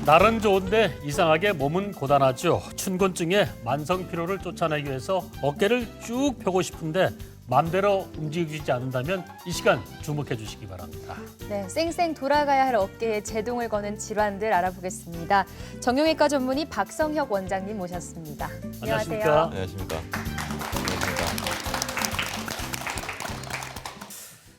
날은 좋은데 이상하게 몸은 고단하죠. 춘곤증에 만성 피로를 쫓아내기 위해서 어깨를 쭉 펴고 싶은데 마음대로 움직이지 않는다면 이 시간 주목해 주시기 바랍니다. 네, 쌩쌩 돌아가야 할 어깨에 제동을 거는 질환들 알아보겠습니다. 정형외과 전문의 박성혁 원장님 모셨습니다. 안녕하십니까? 안녕하십니까.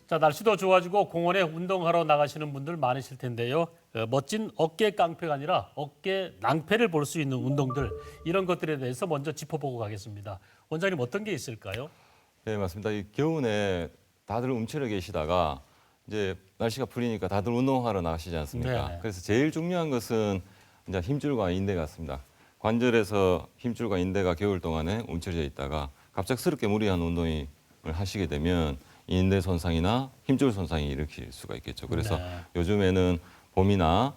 자, 날씨도 좋아지고 공원에 운동하러 나가시는 분들 많으실 텐데요. 멋진 어깨 깡패가 아니라 어깨 낭패를 볼 수 있는 운동들, 이런 것들에 대해서 먼저 짚어보고 가겠습니다. 원장님, 어떤 게 있을까요? 네, 맞습니다. 이 겨우내 다들 움츠려 계시다가 이제 날씨가 풀리니까 다들 운동하러 나가시지 않습니까? 네네. 그래서 제일 중요한 것은 이제 힘줄과 인대 같습니다. 관절에서 힘줄과 인대가 겨울 동안에 움츠려져 있다가 갑작스럽게 무리한 운동을 하시게 되면 인대 손상이나 힘줄 손상이 일으킬 수가 있겠죠. 그래서 네. 요즘에는 봄이나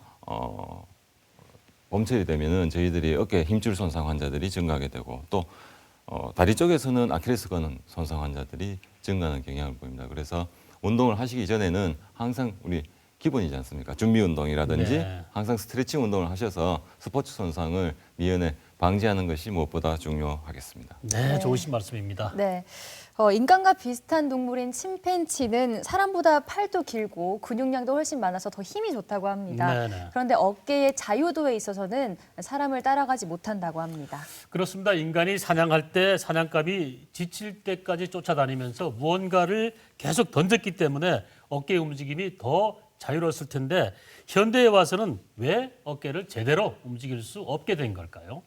봄철이 되면은 저희들이 어깨 힘줄 손상 환자들이 증가하게 되고 또 다리 쪽에서는 아킬레스건 손상 환자들이 증가하는 경향을 보입니다. 그래서 운동을 하시기 전에는 항상 우리 기본이지 않습니까? 준비 운동이라든지 네. 항상 스트레칭 운동을 하셔서 스포츠 손상을 미연에 방지하는 것이 무엇보다 중요하겠습니다. 네, 좋으신 말씀입니다. 네, 인간과 비슷한 동물인 침팬치는 사람보다 팔도 길고 근육량도 훨씬 많아서 더 힘이 좋다고 합니다. 네네. 그런데 어깨의 자유도에 있어서는 사람을 따라가지 못한다고 합니다. 그렇습니다. 인간이 사냥할 때 사냥감이 지칠 때까지 쫓아다니면서 무언가를 계속 던졌기 때문에 어깨 움직임이 더 자유로웠을 텐데 현대에 와서는 왜 어깨를 제대로 움직일 수 없게 된 걸까요?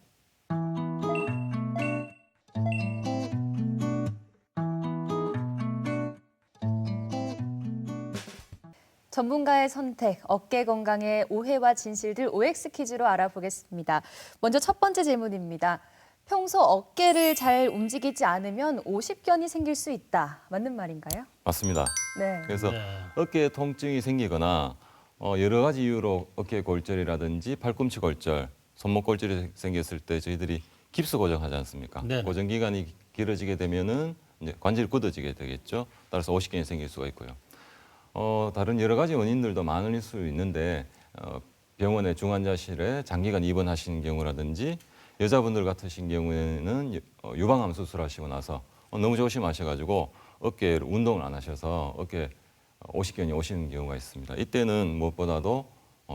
전문가의 선택, 어깨 건강의 오해와 진실들 OX 퀴즈로 알아보겠습니다. 먼저 첫 번째 질문입니다. 평소 어깨를 잘 움직이지 않으면 오십견이 생길 수 있다. 맞는 말인가요? 맞습니다. 네. 그래서 네. 어깨에 통증이 생기거나 여러 가지 이유로 어깨 골절이라든지 팔꿈치 골절, 손목 골절이 생겼을 때 저희들이 깁스 고정하지 않습니까? 네네. 고정 기간이 길어지게 되면은 이제 관절이 굳어지게 되겠죠. 따라서 오십견이 생길 수가 있고요. 다른 여러 가지 원인들도 많을 수 있는데 병원의 중환자실에 장기간 입원하신 경우라든지 여자분들 같으신 경우에는 유방암 수술하시고 나서 너무 조심하셔가지고 어깨 운동을 안 하셔서 어깨 오십견이 오시는 경우가 있습니다. 이때는 무엇보다도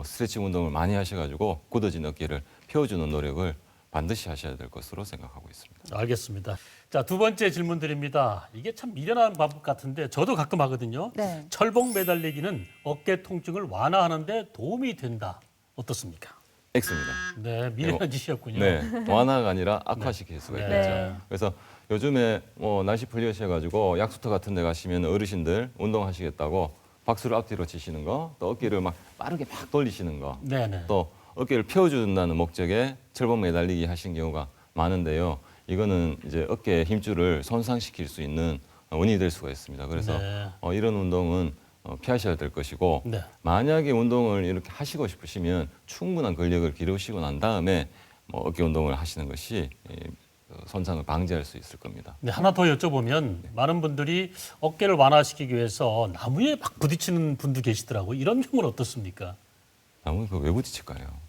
스트레칭 운동을 많이 하셔가지고 굳어진 어깨를 펴주는 노력을 반드시 하셔야 될 것으로 생각하고 있습니다. 알겠습니다. 자, 두 번째 질문 드립니다. 이게 참 미련한 방법 같은데 저도 가끔 하거든요. 네. 철봉 매달리기는 어깨 통증을 완화하는 데 도움이 된다. 어떻습니까? X입니다. 네, 미련한 짓이었군요. 네, 완화가 아니라 악화시킬 수가 네. 있겠죠. 네. 그래서 요즘에 날씨 풀리셔가지고 약수터 같은 데 가시면 어르신들 운동하시겠다고 박수를 앞뒤로 치시는 거, 또 어깨를 막 빠르게 막 돌리시는 거, 네네. 또 어깨를 펴준다는 목적에 철봉 매달리기 하신 경우가 많은데요. 이거는 이제 어깨 힘줄을 손상시킬 수 있는 원인이 될 수가 있습니다. 그래서 네. 이런 운동은 피하셔야 될 것이고 네. 만약에 운동을 이렇게 하시고 싶으시면 충분한 근력을 기르시고 난 다음에 어깨 운동을 하시는 것이 손상을 방지할 수 있을 겁니다. 네, 하나 더 여쭤보면 많은 분들이 어깨를 완화시키기 위해서 나무에 막 부딪히는 분도 계시더라고요. 이런 경우는 어떻습니까? 나무 왜 부딪힐까요?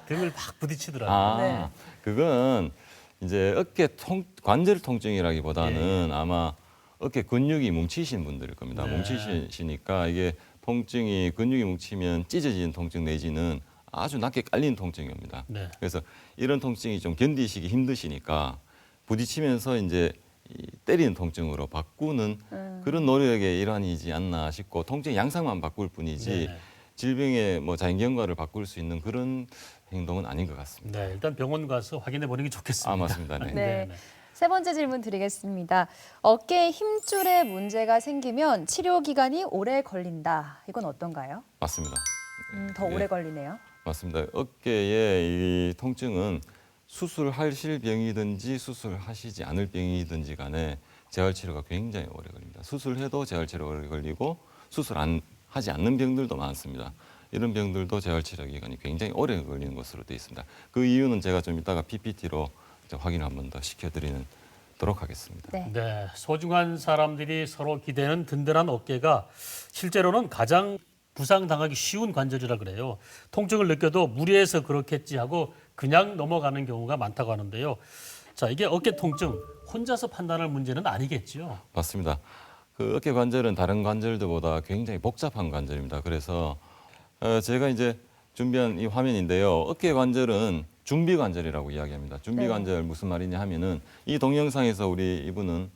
등을 막 부딪히더라고요. 아, 그건 이제 어깨 관절 통증이라기보다는 아마 어깨 근육이 뭉치신 분들일 겁니다. 네. 뭉치시니까 이게 통증이 근육이 뭉치면 찢어지는 통증 내지는 아주 낮게 깔린 통증이 옵니다. 네. 그래서 이런 통증이 좀 견디시기 힘드시니까 부딪히면서 이제 이 때리는 통증으로 바꾸는 그런 노력의 일환이지 않나 싶고 통증 양상만 바꿀 뿐이지 네네. 질병의 자연경과를 바꿀 수 있는 그런 행동은 아닌 것 같습니다. 네, 일단 병원 가서 확인해 보는 게 좋겠습니다. 아, 맞습니다. 네. 네. 세 번째 질문 드리겠습니다. 어깨 힘줄에 문제가 생기면 치료 기간이 오래 걸린다. 이건 어떤가요? 맞습니다. 더 오래 걸리네요. 맞습니다. 어깨의 이 통증은 수술하실 병이든지 수술하시지 않을 병이든지 간에 재활 치료가 굉장히 오래 걸립니다. 수술해도 재활 치료가 오래 걸리고 수술 안 하지 않는 병들도 많습니다. 이런 병들도 재활 치료 기간이 굉장히 오래 걸리는 것으로 되어 있습니다. 그 이유는 제가 좀 이따가 PPT로 확인을 한 번 더 시켜드리도록 하겠습니다. 네. 네, 소중한 사람들이 서로 기대는 든든한 어깨가 실제로는 가장 부상당하기 쉬운 관절이라 그래요. 통증을 느껴도 무리해서 그렇겠지 하고 그냥 넘어가는 경우가 많다고 하는데요. 자, 이게 어깨 통증 혼자서 판단할 문제는 아니겠죠. 맞습니다. 그 어깨 관절은 다른 관절들보다 굉장히 복잡한 관절입니다. 그래서 제가 이제 준비한 이 화면인데요. 어깨 관절은 준비 관절이라고 이야기합니다. 준비 네. 관절 무슨 말이냐 하면은 이 동영상에서 우리 이분은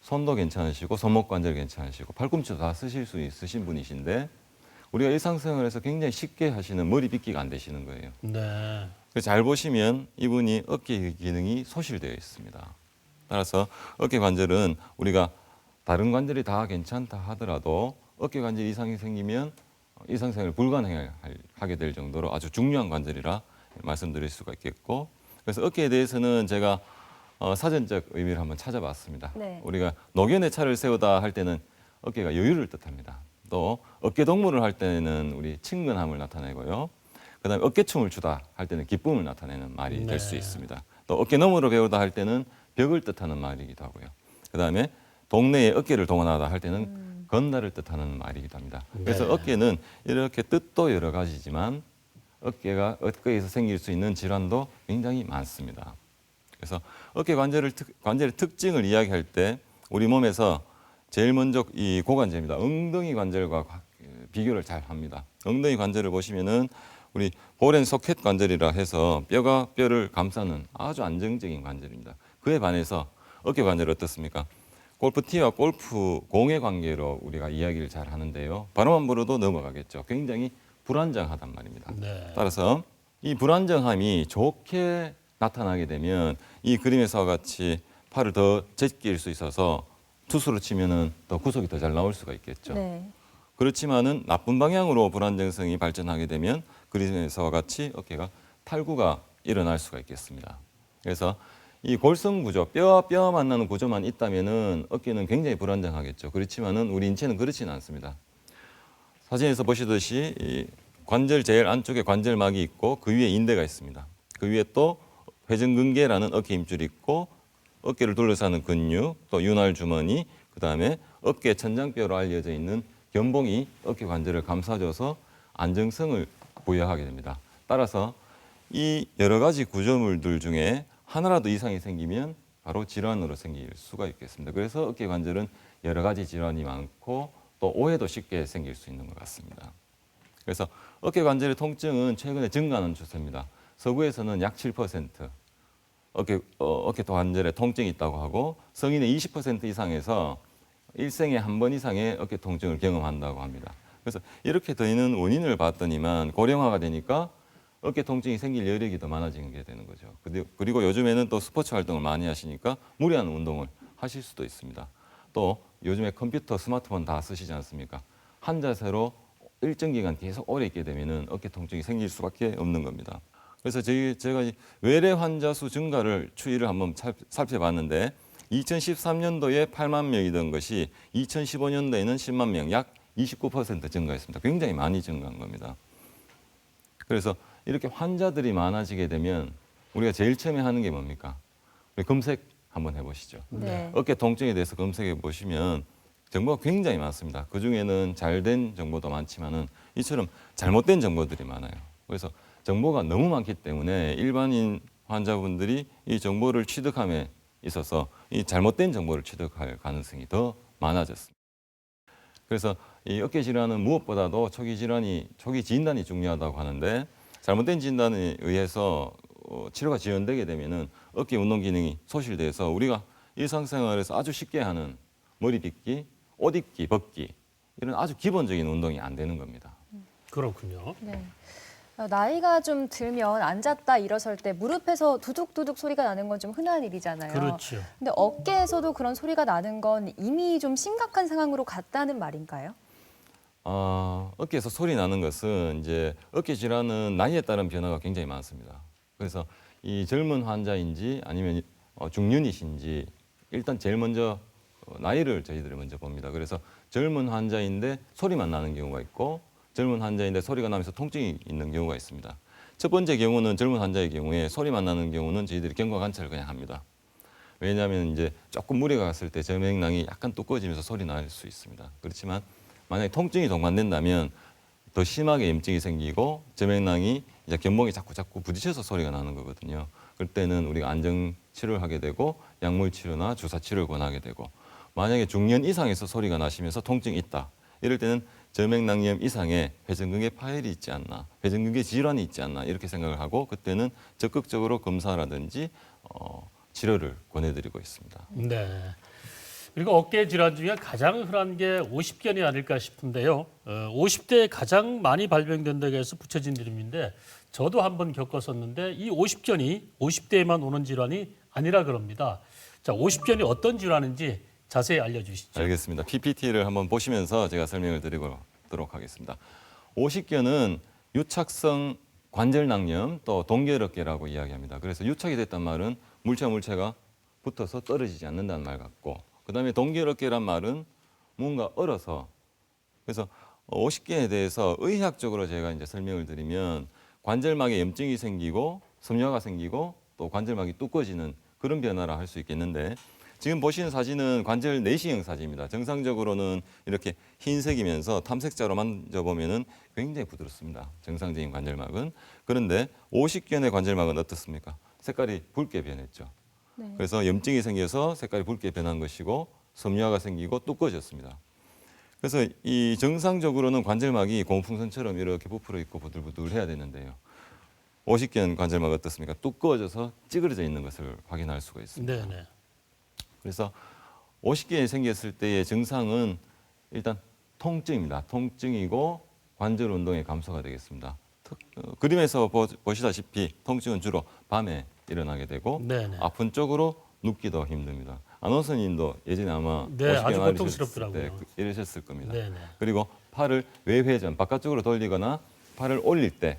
손도 괜찮으시고 손목 관절 괜찮으시고 팔꿈치도 다 쓰실 수 있으신 분이신데 우리가 일상생활에서 굉장히 쉽게 하시는 머리 빗기가 안 되시는 거예요. 네. 그래서 잘 보시면 이분이 어깨 기능이 소실되어 있습니다. 따라서 어깨 관절은 우리가 다른 관절이 다 괜찮다 하더라도 어깨 관절 이상이 생기면 일상생활 불가능하게 될 정도로 아주 중요한 관절이라 말씀드릴 수가 있겠고, 그래서 어깨에 대해서는 제가 사전적 의미를 한번 찾아봤습니다. 네. 우리가 노견의 차를 세우다 할 때는 어깨가 여유를 뜻합니다. 또 어깨 동무를 할 때는 우리 친근함을 나타내고요. 그다음에 어깨춤을 추다 할 때는 기쁨을 나타내는 말이 될 수 네. 있습니다. 또 어깨 너머로 배우다 할 때는 벽을 뜻하는 말이기도 하고요. 그다음에 동네에 어깨를 동원하다 할 때는 건달을 뜻하는 말이기도 합니다. 그래서 네. 어깨는 이렇게 뜻도 여러 가지지만 어깨에서 생길 수 있는 질환도 굉장히 많습니다. 그래서 어깨 관절의 특징을 이야기할 때 우리 몸에서 제일 먼저 이 고관절입니다. 엉덩이 관절과 비교를 잘 합니다. 엉덩이 관절을 보시면은 우리 볼앤 소켓 관절이라 해서 뼈가 뼈를 감싸는 아주 안정적인 관절입니다. 그에 반해서 어깨 관절은 어떻습니까? 골프티와 골프 공의 관계로 우리가 이야기를 잘 하는데요. 바로만 불어도 넘어가겠죠. 굉장히 불안정하단 말입니다. 네. 따라서 이 불안정함이 좋게 나타나게 되면 이 그림에서와 같이 팔을 더 제낄 수 있어서 투수로 치면은 더 구속이 더 잘 나올 수가 있겠죠. 네. 그렇지만은 나쁜 방향으로 불안정성이 발전하게 되면 그림에서와 같이 어깨가 탈구가 일어날 수가 있겠습니다. 그래서 이 골성 구조, 뼈와 뼈 만나는 구조만 있다면은 어깨는 굉장히 불안정하겠죠. 그렇지만은 우리 인체는 그렇지는 않습니다. 사진에서 보시듯이 이 관절 제일 안쪽에 관절막이 있고 그 위에 인대가 있습니다. 그 위에 또 회전근개라는 어깨 힘줄이 있고 어깨를 둘러싸는 근육, 또 윤활 주머니, 그다음에 어깨 천장뼈로 알려져 있는 견봉이 어깨 관절을 감싸줘서 안정성을 부여하게 됩니다. 따라서 이 여러 가지 구조물들 중에 하나라도 이상이 생기면 바로 질환으로 생길 수가 있겠습니다. 그래서 어깨 관절은 여러 가지 질환이 많고 또 오해도 쉽게 생길 수 있는 것 같습니다. 그래서 어깨 관절의 통증은 최근에 증가하는 추세입니다. 서구에서는 약 7% 어깨 관절에 통증이 있다고 하고 성인의 20% 이상에서 일생에 한 번 이상의 어깨 통증을 경험한다고 합니다. 그래서 이렇게 되는 원인을 봤더니만 고령화가 되니까 어깨 통증이 생길 여력이 더 많아지는 게 되는 거죠. 그리고 요즘에는 또 스포츠 활동을 많이 하시니까 무리한 운동을 하실 수도 있습니다. 또 요즘에 컴퓨터, 스마트폰 다 쓰시지 않습니까? 한 자세로 일정 기간 계속 오래 있게 되면은 어깨 통증이 생길 수밖에 없는 겁니다. 그래서 제가 외래 환자 수 증가를 추이를 한번 살펴봤는데 2013년도에 8만 명이던 것이 2015년도에는 10만 명, 약 29% 증가했습니다. 굉장히 많이 증가한 겁니다. 그래서 이렇게 환자들이 많아지게 되면 우리가 제일 처음에 하는 게 뭡니까? 우리 검색 한번 해보시죠. 네. 어깨 통증에 대해서 검색해 보시면 정보가 굉장히 많습니다. 그중에는 잘된 정보도 많지만은 이처럼 잘못된 정보들이 많아요. 그래서 정보가 너무 많기 때문에 일반인 환자분들이 이 정보를 취득함에 있어서 이 잘못된 정보를 취득할 가능성이 더 많아졌습니다. 그래서 이 어깨 질환은 무엇보다도 초기 진단이 중요하다고 하는데 잘못된 진단에 의해서 치료가 지연되게 되면은 어깨 운동 기능이 소실돼서 우리가 일상생활에서 아주 쉽게 하는 머리 빗기, 옷 입기, 벗기 이런 아주 기본적인 운동이 안 되는 겁니다. 그렇군요. 네. 나이가 좀 들면 앉았다 일어설 때 무릎에서 두둑두둑 소리가 나는 건 좀 흔한 일이잖아요. 그렇죠. 근데 어깨에서도 그런 소리가 나는 건 이미 좀 심각한 상황으로 갔다는 말인가요? 어깨에서 소리 나는 것은 이제 어깨 질환은 나이에 따른 변화가 굉장히 많습니다. 그래서 이 젊은 환자인지 아니면 중년이신지 일단 제일 먼저 나이를 저희들이 먼저 봅니다. 그래서 젊은 환자인데 소리만 나는 경우가 있고 젊은 환자인데 소리가 나면서 통증이 있는 경우가 있습니다. 첫 번째 경우는 젊은 환자의 경우에 소리만 나는 경우는 저희들이 경과 관찰을 그냥 합니다. 왜냐하면 이제 조금 무리가 갔을 때 저맥낭이 약간 두꺼워지면서 소리 날 수 있습니다. 그렇지만 만약에 통증이 동반된다면 더 심하게 염증이 생기고 저맥낭이 이제 견봉이 자꾸 부딪혀서 소리가 나는 거거든요. 그럴 때는 우리가 안정 치료를 하게 되고 약물 치료나 주사 치료를 권하게 되고 만약에 중년 이상에서 소리가 나시면서 통증이 있다. 이럴 때는 저맥낭염 이상의 회전근개 파열이 있지 않나, 회전근개 질환이 있지 않나 이렇게 생각을 하고 그때는 적극적으로 검사라든지 치료를 권해드리고 있습니다. 네. 그리고 어깨 질환 중에 가장 흔한 게 오십견이 아닐까 싶은데요. 50대에 가장 많이 발병된다고 해서 붙여진 이름인데 저도 한번 겪었었는데 이 오십견이 50대에만 오는 질환이 아니라 그럽니다. 자, 오십견이 어떤 질환인지 자세히 알려주시죠. 알겠습니다. PPT를 한번 보시면서 제가 설명을 드리도록 하겠습니다. 오십견은 유착성 관절낭염 또 동결어깨라고 이야기합니다. 그래서 유착이 됐단 말은 물체가 붙어서 떨어지지 않는다는 말 같고 그다음에 동결어깨란 말은 뭔가 얼어서 그래서 오십견에 대해서 의학적으로 제가 이제 설명을 드리면 관절막에 염증이 생기고 섬유화가 생기고 또 관절막이 두꺼워지는 그런 변화라 할 수 있겠는데 지금 보시는 사진은 관절 내시경 사진입니다. 정상적으로는 이렇게 흰색이면서 탐색자로 만져보면은 굉장히 부드럽습니다. 정상적인 관절막은. 그런데 오십견의 관절막은 어떻습니까? 색깔이 붉게 변했죠. 네. 그래서 염증이 생겨서 색깔이 붉게 변한 것이고 섬유화가 생기고 두꺼워졌습니다. 그래서 이 정상적으로는 관절막이 고무풍선처럼 이렇게 부풀어 있고 부들부들해야 되는데요. 오십견 관절막 어떻습니까? 두꺼워져서 찌그러져 있는 것을 확인할 수가 있습니다. 네. 그래서 오십견이 생겼을 때의 증상은 일단 통증입니다. 통증이고 관절 운동의 감소가 되겠습니다. 그림에서 보시다시피 통증은 주로 밤에 일어나게 되고 네네. 아픈 쪽으로 눕기도 힘듭니다. 아나운서님도 예전에 아마 네, 아주 오십견 앓으셨을 때 고통스럽더라고요. 이러셨을 겁니다. 네네. 그리고 팔을 외회전, 바깥쪽으로 돌리거나 팔을 올릴 때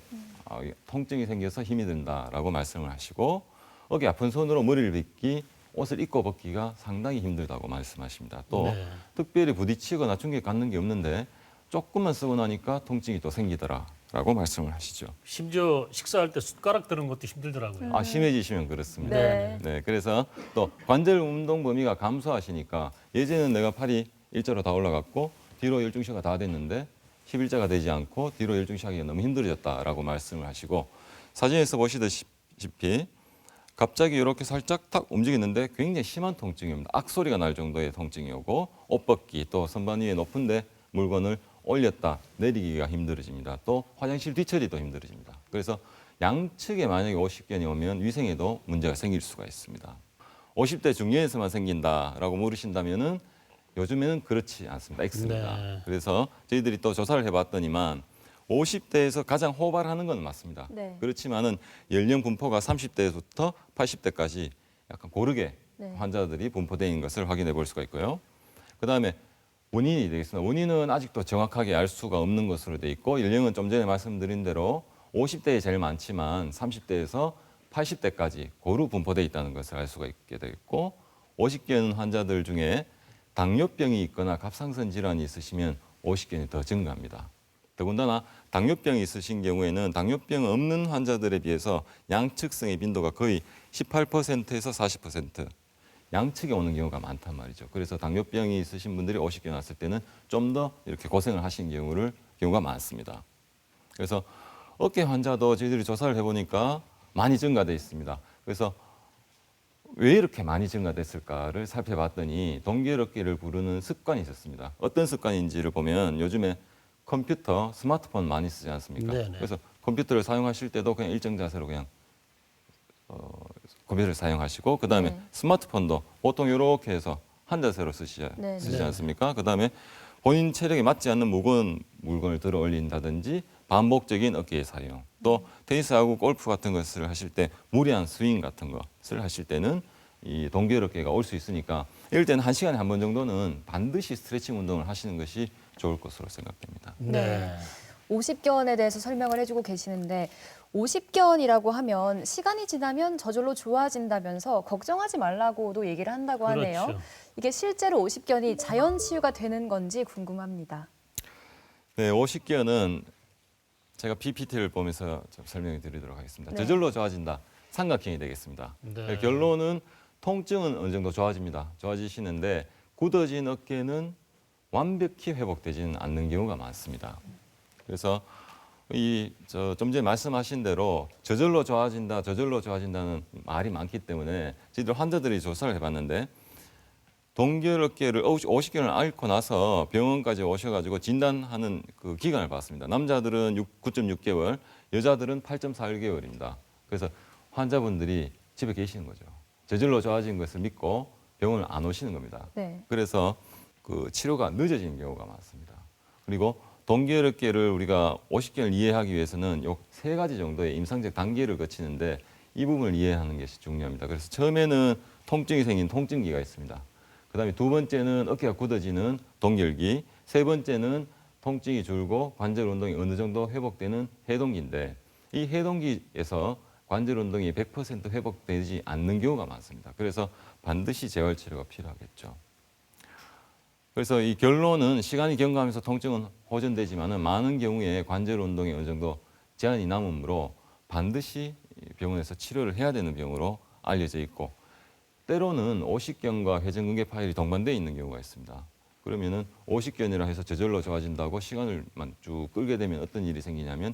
통증이 생겨서 힘이 든다라고 말씀을 하시고 어깨 아픈 손으로 머리를 빗기, 옷을 입고 벗기가 상당히 힘들다고 말씀하십니다. 또 네. 특별히 부딪히거나 충격 갖는 게 없는데 조금만 쓰고 나니까 통증이 또 생기더라라고 말씀을 하시죠. 심지어 식사할 때 숟가락 드는 것도 힘들더라고요. 심해지시면 그렇습니다. 네. 네, 그래서 또 관절 운동 범위가 감소하시니까 예전에는 내가 팔이 일자로 다 올라갔고 뒤로 열중시가 다 됐는데 11자가 되지 않고 뒤로 열중시하기가 너무 힘들어졌다라고 말씀을 하시고 사진에서 보시다시피 갑자기 이렇게 살짝 탁 움직이는데 굉장히 심한 통증입니다. 악소리가 날 정도의 통증이 오고 옷 벗기 또 선반 위에 높은데 물건을 올렸다 내리기가 힘들어집니다. 또 화장실 뒤처리도 힘들어집니다. 그래서 양측에 만약에 오십견이 오면 위생에도 문제가 생길 수가 있습니다. 50대 중년에서만 생긴다라고 물으신다면은 요즘에는 그렇지 않습니다. X입니다. 네. 그래서 저희들이 또 조사를 해봤더니만 50대에서 가장 호발하는 건 맞습니다. 네. 그렇지만은 연령 분포가 30대부터 80대까지 약간 고르게 네. 환자들이 분포되어 있는 것을 확인해 볼 수가 있고요. 그다음에 원인이 되겠습니다. 원인은 아직도 정확하게 알 수가 없는 것으로 돼 있고 연령은 좀 전에 말씀드린 대로 50대에 제일 많지만 30대에서 80대까지 고루 분포되어 있다는 것을 알 수가 있게 되겠고 50견 환자들 중에 당뇨병이 있거나 갑상선 질환이 있으시면 50견이 더 증가합니다. 더군다나 당뇨병이 있으신 경우에는 당뇨병 없는 환자들에 비해서 양측성의 빈도가 거의 18%에서 40% 양측에 오는 경우가 많단 말이죠. 그래서 당뇨병이 있으신 분들이 50견 왔을 때는 좀 더 이렇게 고생을 하신 경우가 많습니다. 그래서 어깨 환자도 저희들이 조사를 해보니까 많이 증가돼 있습니다. 그래서 왜 이렇게 많이 증가됐을까를 살펴봤더니 동결어깨를 부르는 습관이 있었습니다. 어떤 습관인지를 보면 요즘에 컴퓨터, 스마트폰 많이 쓰지 않습니까? 네네. 그래서 컴퓨터를 사용하실 때도 그냥 일정 자세로 그냥 컴퓨터를 사용하시고 그다음에 네. 스마트폰도 보통 이렇게 해서 한 자세로 쓰시지 네. 않습니까? 그다음에 본인 체력에 맞지 않는 무거운 물건을 들어 올린다든지 반복적인 어깨의 사용 또 테니스하고 골프 같은 것을 하실 때 무리한 스윙 같은 것을 하실 때는 이 동결어깨가 올 수 있으니까 이럴 때는 1시간에 한 번 정도는 반드시 스트레칭 운동을 하시는 것이 좋을 것으로 생각됩니다. 네. 50견에 대해서 설명을 해주고 계시는데 50견이라고 하면 시간이 지나면 저절로 좋아진다면서 걱정하지 말라고도 얘기를 한다고 하네요. 그렇죠. 이게 실제로 50견이 자연 치유가 되는 건지 궁금합니다. 네, 50견은 제가 PPT를 보면서 좀 설명해 드리도록 하겠습니다. 네. 저절로 좋아진다. 삼각형이 되겠습니다. 네. 결론은 통증은 어느 정도 좋아집니다. 좋아지시는데 굳어진 어깨는 완벽히 회복되지는 않는 경우가 많습니다. 그래서 좀 전에 말씀하신 대로 저절로 좋아진다, 저절로 좋아진다는 말이 많기 때문에 저희들 환자들이 조사를 해봤는데 동결 어깨를 50개를 앓고 나서 병원까지 오셔가지고 진단하는 그 기간을 봤습니다. 남자들은 9.6개월, 여자들은 8.41개월입니다. 그래서 환자분들이 집에 계시는 거죠. 저절로 좋아진 것을 믿고 병원을 안 오시는 겁니다. 네. 그래서 그 치료가 늦어지는 경우가 많습니다. 그리고 동결 어깨를 우리가 50개를 이해하기 위해서는 요 3가지 정도의 임상적 단계를 거치는데 이 부분을 이해하는 것이 중요합니다. 그래서 처음에는 통증이 생긴 통증기가 있습니다. 그다음에 2번째는 어깨가 굳어지는 동결기, 3번째는 통증이 줄고 관절 운동이 어느 정도 회복되는 해동기인데 이 해동기에서 관절 운동이 100% 회복되지 않는 경우가 많습니다. 그래서 반드시 재활 치료가 필요하겠죠. 그래서 이 결론은 시간이 경과하면서 통증은 호전되지만 많은 경우에 관절 운동이 어느 정도 제한이 남으므로 반드시 병원에서 치료를 해야 되는 병으로 알려져 있고 때로는 오십견과 회전근개 파열이 동반되어 있는 경우가 있습니다. 그러면은 오십견이라 해서 저절로 좋아진다고 시간을만 쭉 끌게 되면 어떤 일이 생기냐면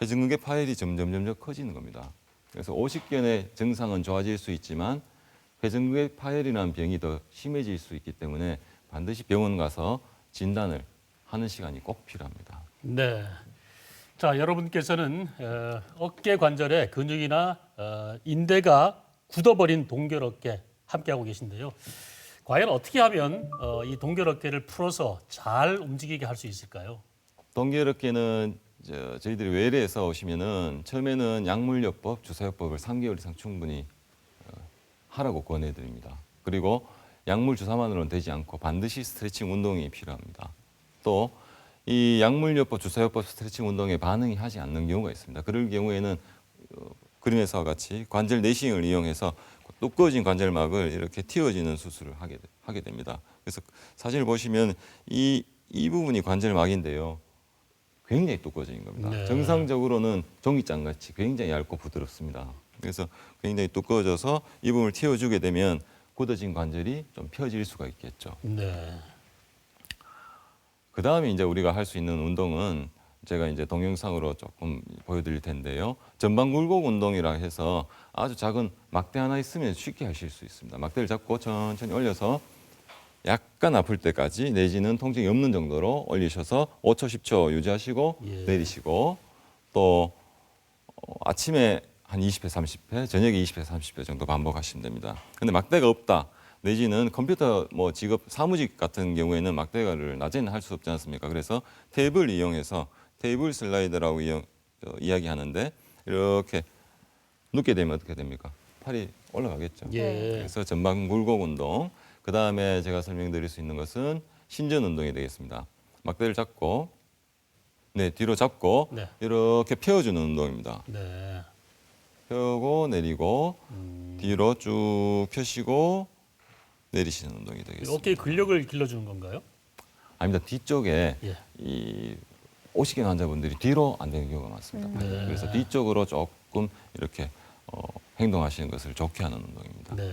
회전근개 파열이 점점 커지는 겁니다. 그래서 오십견의 증상은 좋아질 수 있지만 회전근개 파열이라는 병이 더 심해질 수 있기 때문에 반드시 병원 가서 진단을 하는 시간이 꼭 필요합니다. 네. 자, 여러분께서는 어깨 관절의 근육이나 인대가 굳어버린 동결 어깨 함께하고 계신데요. 과연 어떻게 하면 이 동결 어깨를 풀어서 잘 움직이게 할 수 있을까요? 동결 어깨는 저희들이 외래에서 오시면은 처음에는 약물요법, 주사요법을 3개월 이상 충분히 하라고 권해드립니다. 그리고 약물 주사만으로는 되지 않고 반드시 스트레칭 운동이 필요합니다. 또 이 약물요법, 주사요법, 스트레칭 운동에 반응이 하지 않는 경우가 있습니다. 그럴 경우에는 그림에서와 같이 관절 내시경을 이용해서 두꺼워진 관절막을 이렇게 틔워지는 수술을 하게 됩니다. 그래서 사진을 보시면 이 부분이 관절막인데요. 굉장히 두꺼워진 겁니다. 네. 정상적으로는 종이장같이 굉장히 얇고 부드럽습니다. 그래서 굉장히 두꺼워져서 이 부분을 틔워주게 되면 굳어진 관절이 좀 펴질 수가 있겠죠. 네. 그 다음에 이제 우리가 할 수 있는 운동은 제가 이제 동영상으로 조금 보여드릴 텐데요. 전방 굴곡 운동이라 해서 아주 작은 막대 하나 있으면 쉽게 하실 수 있습니다. 막대를 잡고 천천히 올려서 약간 아플 때까지 내지는 통증이 없는 정도로 올리셔서 5초, 10초 유지하시고 예. 내리시고 또 아침에 한 20회, 30회, 저녁에 20회, 30회 정도 반복하시면 됩니다. 근데 막대가 없다. 내지는 컴퓨터 직업 사무직 같은 경우에는 막대가를 낮에는 할 수 없지 않습니까? 그래서 탭을 이용해서 테이블 슬라이드라고 이야기하는데 이렇게 눕게 되면 어떻게 됩니까? 팔이 올라가겠죠. 예. 그래서 전방 굴곡 운동. 그 다음에 제가 설명드릴 수 있는 것은 신전 운동이 되겠습니다. 막대를 잡고 뒤로 잡고 네. 이렇게 펴주는 운동입니다. 네. 펴고 내리고 뒤로 쭉 펴시고 내리시는 운동이 되겠습니다. 어깨의 근력을 길러주는 건가요? 아닙니다. 뒤쪽에 예. 이 오십견 환자분들이 뒤로 안 되는 경우가 많습니다. 네. 그래서 뒤쪽으로 조금 이렇게 행동하시는 것을 좋게 하는 운동입니다. 네.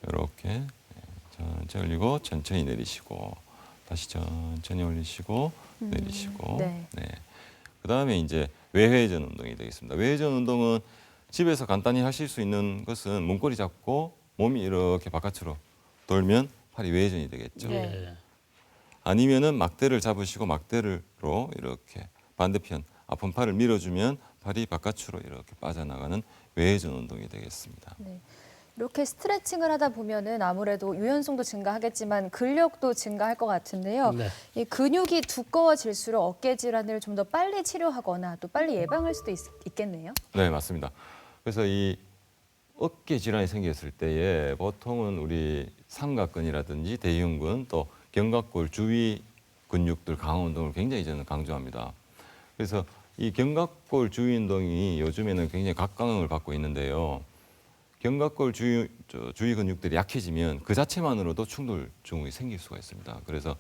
이렇게 천천히 올리고 천천히 내리시고 다시 천천히 올리시고 내리시고 네. 그다음에 이제 외회전 운동이 되겠습니다. 외회전 운동은 집에서 간단히 하실 수 있는 것은 문고리 잡고 몸이 이렇게 바깥으로 돌면 팔이 외회전이 되겠죠. 네. 예. 아니면은 막대를 잡으시고 막대로 이렇게 반대편 아픈 팔을 밀어주면 팔이 바깥으로 이렇게 빠져나가는 외회전 운동이 되겠습니다. 네. 이렇게 스트레칭을 하다 보면은 아무래도 유연성도 증가하겠지만 근력도 증가할 것 같은데요. 네. 이 근육이 두꺼워질수록 어깨 질환을 좀 더 빨리 치료하거나 또 빨리 예방할 수도 있겠네요. 네, 맞습니다. 그래서 이 어깨 질환이 생겼을 때에 보통은 우리 삼각근이라든지 대흉근 또 견갑골 주위 근육들 강화 운동을 굉장히 저는 강조합니다. 그래서 이 견갑골 주위 운동이 요즘에는 굉장히 각광을 받고 있는데요. 견갑골 주위 근육들이 약해지면 그 자체만으로도 충돌 증후가 생길 수가 있습니다. 그래서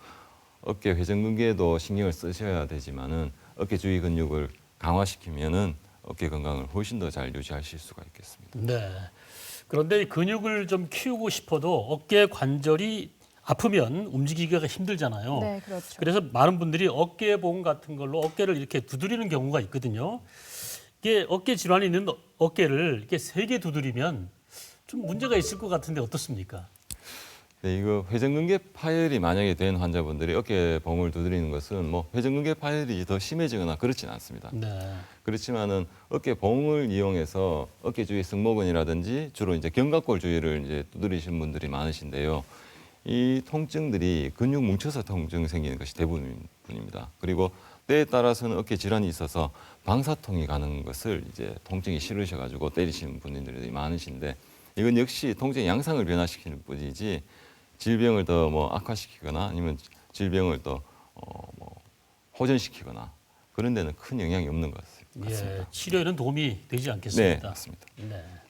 어깨 회전근개도 신경을 쓰셔야 되지만은 어깨 주위 근육을 강화시키면은 어깨 건강을 훨씬 더 잘 유지하실 수가 있겠습니다. 네. 그런데 이 근육을 좀 키우고 싶어도 어깨 관절이 아프면 움직이기가 힘들잖아요. 네, 그렇죠. 그래서 많은 분들이 어깨봉 같은 걸로 어깨를 이렇게 두드리는 경우가 있거든요. 이게 어깨 질환이 있는 어깨를 이렇게 세게 두드리면 좀 문제가 있을 것 같은데 어떻습니까? 네, 이거 회전근개 파열이 만약에 된 환자분들이 어깨 봉을 두드리는 것은 뭐 회전근개 파열이 더 심해지거나 그렇지는 않습니다. 네. 그렇지만은 어깨 봉을 이용해서 어깨 주위 승모근이라든지 주로 이제 견갑골 주위를 이제 두드리시는 분들이 많으신데요. 이 통증들이 근육 뭉쳐서 통증이 생기는 것이 대부분입니다. 그리고 때에 따라서는 어깨 질환이 있어서 방사통이 가는 것을 이제 통증이 싫으셔가지고 때리시는 분들이 많으신데 이건 역시 통증 양상을 변화시키는 뿐이지 질병을 더 뭐 악화시키거나 아니면 질병을 더 뭐 호전시키거나 그런 데는 큰 영향이 없는 것 같습니다. 예, 치료에는 도움이 되지 네, 않겠습니다. 맞습니다. 네.